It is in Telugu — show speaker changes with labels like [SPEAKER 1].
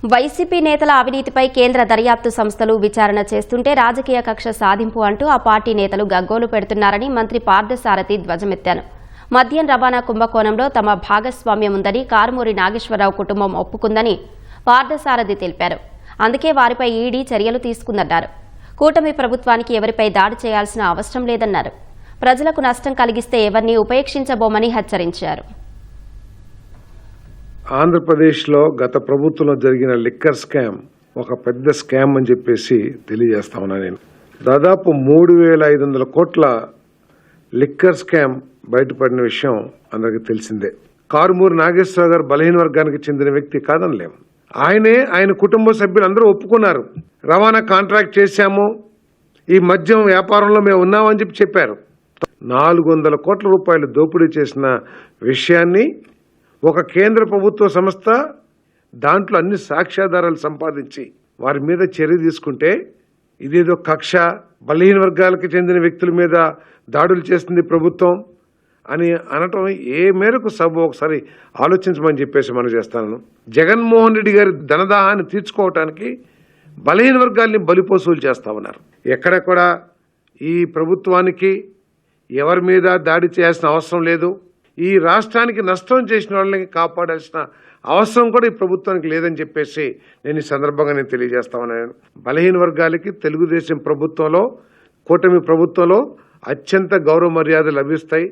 [SPEAKER 1] వైసీపీ నేతల అవినీతిపై కేంద్ర దర్యాప్తు సంస్థలు విచారణ చేస్తుంటే రాజకీయ కక్ష సాధింపు అంటూ ఆ పార్టీ నేతలు గగ్గోలు పెడుతున్నారని మంత్రి పార్థసారథి ధ్వజమెత్తారు. మద్యం రవాణా కుంభకోణంలో తమ భాగస్వామ్యం ఉందని కారుమూరి నాగేశ్వరరావు కుటుంబం ఒప్పుకుందని పార్థసారథి తెలిపారు. అందుకే వారిపై ఈడీ చర్యలు తీసుకుందన్నారు. కూటమి ప్రభుత్వానికి ఎవరిపై దాడి చేయాల్సిన అవసరం లేదన్నారు. ప్రజలకు నష్టం కలిగిస్తే ఎవరిని ఉపేక్షించబోమని హెచ్చరించారు.
[SPEAKER 2] ఆంధ్రప్రదేశ్లో గత ప్రభుత్వంలో జరిగిన లిక్కర్ స్కామ్ ఒక పెద్ద స్కామ్ అని చెప్పేసి తెలియజేస్తా ఉన్నా. నేను దాదాపు 3,500 కోట్ల లిక్కర్ స్కామ్ బయటపడిన విషయం అందరికీ తెలిసిందే. కారుమూరి నాగేశ్వరరావు గారు బలహీన వర్గానికి చెందిన వ్యక్తి కాదనిలేము. ఆయన కుటుంబ సభ్యులు అందరూ ఒప్పుకున్నారు. రవాణా కాంట్రాక్ట్ చేశాము, ఈ మద్యం వ్యాపారంలో మేము ఉన్నామని చెప్పారు. 400 కోట్ల రూపాయలు దోపిడీ చేసిన విషయాన్ని ఒక కేంద్ర ప్రభుత్వ సంస్థ దాంట్లో అన్ని సాక్ష్యాధారాలు సంపాదించి వారి మీద చర్య తీసుకుంటే ఇదేదో కక్ష, బలహీన వర్గాలకు చెందిన వ్యక్తుల మీద దాడులు చేస్తుంది ప్రభుత్వం అని అనటం ఏ మేరకు సభ ఒకసారి ఆలోచించమని చెప్పేసి మనం చేస్తాను. జగన్మోహన్ రెడ్డి గారి ధనదాహాన్ని తీర్చుకోవటానికి బలహీన వర్గాల్ని బలిపోసూలు చేస్తా ఉన్నారు. ఎక్కడెక్కడ ఈ ప్రభుత్వానికి ఎవరి మీద దాడి చేయాల్సిన అవసరం లేదు. ఈ రాష్ట్రానికి నష్టం చేసిన వాళ్ళని కాపాడాల్సిన అవసరం కూడా ఈ ప్రభుత్వానికి లేదని చెప్పేసి నేను ఈ సందర్భంగా తెలియజేస్తా ఉన్నాను. బలహీన వర్గాలకి తెలుగుదేశం ప్రభుత్వంలో, కూటమి ప్రభుత్వంలో అత్యంత గౌరవ మర్యాదలు లభిస్తాయి.